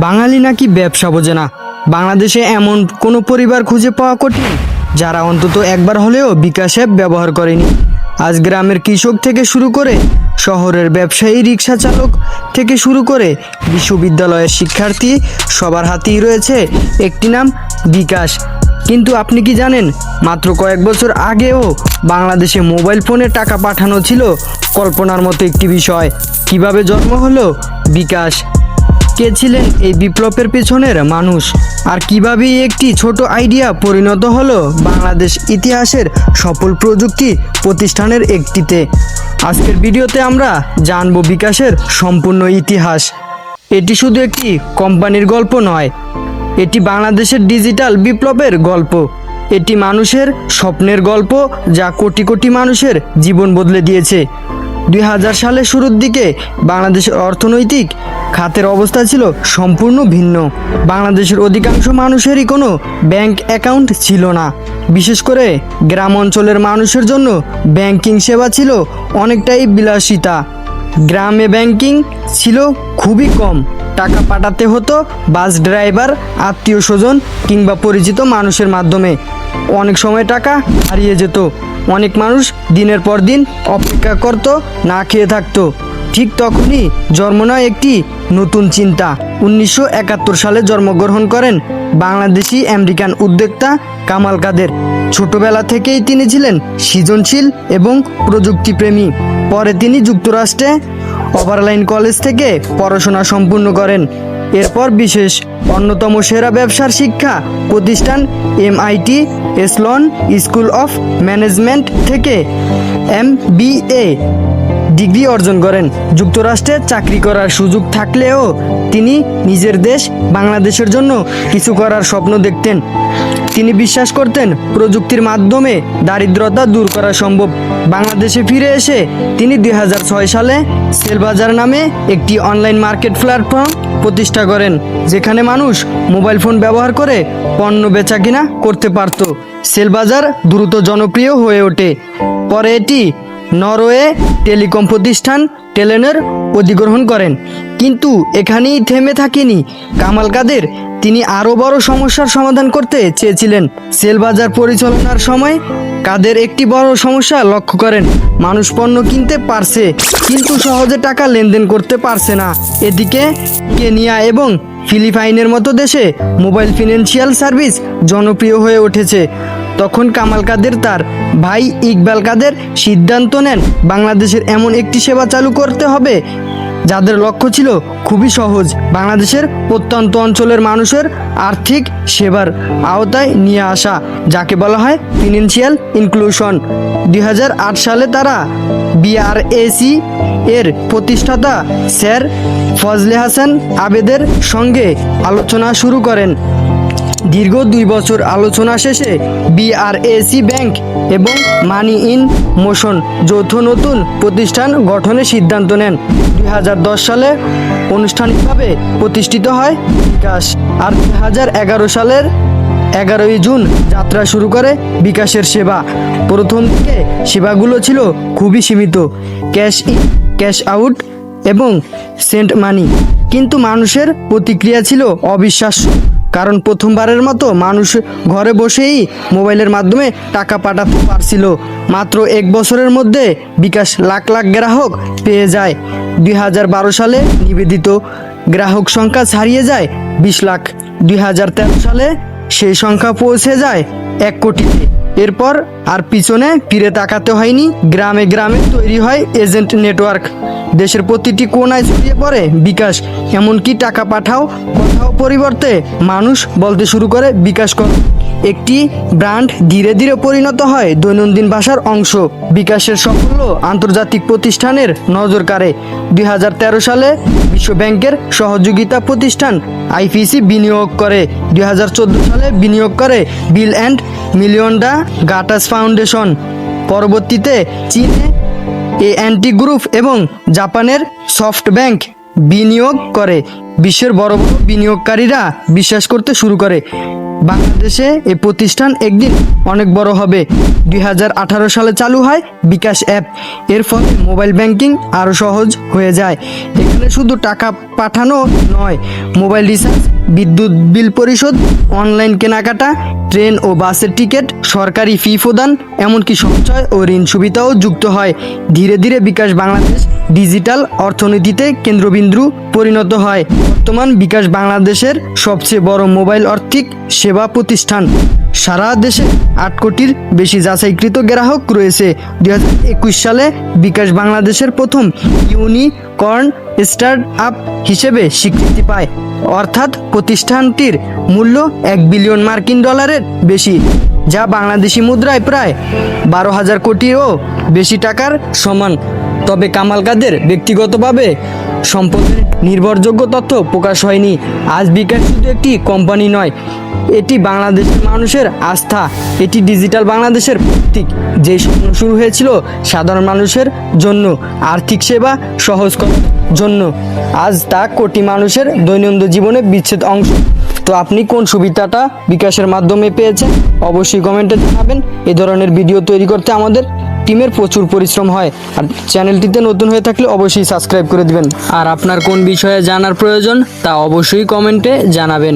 বাঙালি নাকি ব্যবসা বোঝে না। বাংলাদেশে এমন কোনো পরিবার খুঁজে পাওয়া কঠিন যারা অন্তত একবার হলেও বিকাশ অ্যাপ ব্যবহার করেনি। আজ গ্রামের কৃষক থেকে শুরু করে শহরের ব্যবসায়ী, রিক্সা চালক থেকে শুরু করে বিশ্ববিদ্যালয়ের শিক্ষার্থী, সবার হাতেই রয়েছে একটি নাম, বিকাশ। কিন্তু আপনি কি জানেন, মাত্র কয়েক বছর আগেও বাংলাদেশে মোবাইল ফোনে টাকা পাঠানো ছিল কল্পনার মতো একটি বিষয়। কিভাবে জন্ম হলো বিকাশ? কে ছিলেন এই বিপ্লবের পেছনের মানুষ? আর কিভাবে একটি ছোট আইডিয়া পরিণত হলো বাংলাদেশ ইতিহাসের সফল প্রযুক্তি প্রতিষ্ঠানের একটিতে? আজকের ভিডিওতে আমরা জানব বিকাশের সম্পূর্ণ ইতিহাস। এটি শুধু একটি কোম্পানির গল্প নয়, এটি বাংলাদেশের ডিজিটাল বিপ্লবের গল্প। এটি মানুষের স্বপ্নের গল্প, যা কোটি কোটি মানুষের জীবন বদলে দিয়েছে। 2000 সালের শুরুর দিকে বাংলাদেশের অর্থনৈতিক খাতের অবস্থা ছিল সম্পূর্ণ ভিন্ন। বাংলাদেশের অধিকাংশ মানুষেরই কোনো ব্যাংক অ্যাকাউন্ট ছিল না। বিশেষ করে গ্রাম অঞ্চলের মানুষের জন্য ব্যাংকিং সেবা ছিল অনেকটাই বিলাসিতা। গ্রামে ব্যাংকিং ছিল খুবই কম। টাকা পাঠাতে হতো বাস ড্রাইভার, আত্মীয় স্বজন কিংবা পরিচিত মানুষের মাধ্যমে। অনেক সময় টাকা হারিয়ে যেত। অনেক মানুষ দিনের পর দিন অপেক্ষা করত, না খেয়ে থাকতো। ঠিক তখনই জন্ম নেয় একটি নতুন চিন্তা। 1971 সালে জন্মগ্রহণ করেন বাংলাদেশি আমেরিকান উদ্যোক্তা কামাল কাদের। ছোটবেলা থেকেই তিনি ছিলেন সৃজনশীল এবং প্রযুক্তিপ্রেমী। পরে তিনি যুক্তরাষ্ট্রে ওভারলাইন কলেজ থেকে পড়াশোনা সম্পূর্ণ করেন। এরপর বিশেষ অন্যতম সেরা ব্যবসার শিক্ষা প্রতিষ্ঠান MIT Sloan school of management থেকে MBA ডিগ্রি অর্জন করেন। যুক্তরাষ্ট্রে চাকরি করার সুযোগ থাকলেও তিনি নিজের দেশ বাংলাদেশের জন্য কিছু করার স্বপ্ন দেখতেন। তিনি বিশ্বাস করতেন প্রযুক্তির মাধ্যমে দারিদ্রতা দূর করা সম্ভব। বাংলাদেশে ফিরে এসে তিনি 2006 সালে সেলবাজার নামে একটি অনলাইন মার্কেট প্ল্যাটফর্ম প্রতিষ্ঠা করেন, যেখানে মানুষ মোবাইল ফোন ব্যবহার করে পণ্য বেচাকেনা করতে পারত। সেলবাজার দ্রুত জনপ্রিয় হয়ে ওঠে। পরে এটি নরওয়ে টেলিকম প্রতিষ্ঠান টেলেনের অধিগ্রহণ করেন। কিন্তু এখানেই থেমে থাকেনি কামাল কাদের। তিনি আরও বড় সমস্যার সমাধান করতে চেয়েছিলেন। সেলবাজার পরিচালনার সময় কাদের একটি বড় সমস্যা লক্ষ্য করেন। মানুষ পণ্য কিনতে পারছে, কিন্তু সহজে টাকা লেনদেন করতে পারছে না। এদিকে কেনিয়া এবং ফিলিপাইনের মতো দেশে মোবাইল ফিনান্সিয়াল সার্ভিস জনপ্রিয় হয়ে উঠেছে। তখন কামাল কাদের তার ভাই ইকবাল কাদের সিদ্ধান্ত নেন বাংলাদেশের এমন একটি সেবা চালু করতে হবে যাদের লক্ষ্য ছিল খুবই সহজ, বাংলাদেশের প্রত্যন্ত অঞ্চলের মানুষের আর্থিক সেবার আওতায় নিয়ে আসা, যাকে বলা হয় ফিনান্সিয়াল ইনক্লুশন। 2008 সালে তারা BRAC এর প্রতিষ্ঠাতা স্যার ফজলে হাসান আবেদের সঙ্গে আলোচনা শুরু করেন। দীর্ঘ 2 বছর আলোচনা শেষে BRAC ব্যাংক এবং মানি ইন মোশন যৌথ নতুন প্রতিষ্ঠান গঠনের সিদ্ধান্ত নেন। 2010 সালে আনুষ্ঠানিকভাবে প্রতিষ্ঠিত হয় বিকাশ। আর 2011 সালের 11ই জুন যাত্রা শুরু করে বিকাশের সেবা। প্রথম দিকে সেবাগুলো ছিল খুবই সীমিত, ক্যাশ ইন, ক্যাশ আউট এবং সেন্ট মানি। কিন্তু মানুষের প্রতিক্রিয়া ছিল অবিশ্বাস্য, কারণ প্রথমবারের মতো মানুষ ঘরে বসেই মোবাইলের মাধ্যমে টাকা পাঠাতে পারছিল। মাত্র 1 বছরের মধ্যে বিকাশ লাখ লাখ গ্রাহক পেয়ে যায়। 2012 সালে নিবেদিত গ্রাহক সংখ্যা ছাড়িয়ে যায় 20 লাখ। 2013 সালে সেই সংখ্যা পৌঁছে যায় 1 কোটিতে। এরপর আর পিছনে ফিরে তাকাতে হয়নি। গ্রামে গ্রামে তৈরি হয় এজেন্ট নেটওয়ার্ক। দেশের প্রতিটি কোণায় ছড়িয়ে পড়ে বিকাশ। এমনকি টাকা পাঠাও কথাও পরিবর্তে মানুষ বলতে শুরু করে বিকাশ কর। একটি ব্র্যান্ড ধীরে ধীরে পরিণত হয় দৈনন্দিন ভাষার অংশ। বিকাশের সাফল্য আন্তর্জাতিক প্রতিষ্ঠানের নজর কাড়ে। 2013 সালে বিশ্ব ব্যাংকের সহযোগিতা প্রতিষ্ঠান IFC বিনিয়োগ করে। 2014 সালে বিনিয়োগ করে বিল অ্যান্ড মিলিয়ন্ডা গাটাস ফাউন্ডেশন। পরবর্তীতে চীনে ANT গ্রুপ এবং জাপানের সফট ব্যাংক বিনিয়োগ করে। বিশ্বের বড় বড় বিনিয়োগকারীরা বিশ্বাস করতে শুরু করে বাংলাদেশে এই প্রতিষ্ঠান একদিন অনেক বড় হবে। 2018 সালে চালু হয় বিকাশ অ্যাপ। এর ফলে মোবাইল ব্যাংকিং আরও সহজ হয়ে যায়। এখানে শুধু টাকা পাঠানো নয়, মোবাইল রিচার্জ, বিদ্যুৎ বিল পরিশোধ, অনলাইন কেনাকাটা, ট্রেন ও বাসের টিকিট, সরকারি ফি প্রদান, এমনকি সঞ্চয় ও ঋণ সুবিধাও যুক্ত হয়। ধীরে ধীরে বিকাশ বাংলাদেশ ডিজিটাল অর্থনীতিতে কেন্দ্রবিন্দু পরিণত হয়। বর্তমান বিকাশ বাংলাদেশের সবচেয়ে বড় মোবাইল আর্থিক সেবা প্রতিষ্ঠান। সারা দেশে 8 কোটির বেশি যাচাইকৃত গ্রাহক রয়েছে। 2021 সালে বিকাশ বাংলাদেশের প্রথম ইউনিকর্ন স্টার্ট আপ হিসেবে স্বীকৃতি পায়, অর্থাৎ প্রতিষ্ঠানটির মূল্য $1 বিলিয়ন বেশি, যা বাংলাদেশি মুদ্রায় প্রায় 12,000 কোটিরও বেশি টাকার সমান। তবে কামাল কাদের ব্যক্তিগতভাবে সম্পদের নির্ভরযোগ্য তথ্য প্রকাশ হয়নি। আজ বিকাশ শুধু একটি কোম্পানি নয়, এটি বাংলাদেশের মানুষের আস্থা। এটি ডিজিটাল বাংলাদেশের প্রতীক, যেই স্বপ্ন শুরু হয়েছিল সাধারণ মানুষের জন্য, আর্থিক সেবা সহজ করার জন্য। আজ তা কোটি মানুষের দৈনন্দিন জীবনে বিচ্ছেদ অংশ। তো আপনি কোন সুবিধাটা বিকাশের মাধ্যমে পেয়েছেন অবশ্যই কমেন্টে জানাবেন। এই ধরনের ভিডিও তৈরি করতে আমাদের টিমের প্রচুর পরিশ্রম হয়। আর চ্যানেলটিতে নতুন হয়ে থাকলে অবশ্যই সাবস্ক্রাইব করে দিবেন। আর আপনার কোন বিষয়ে জানার প্রয়োজন তা অবশ্যই কমেন্টে জানাবেন।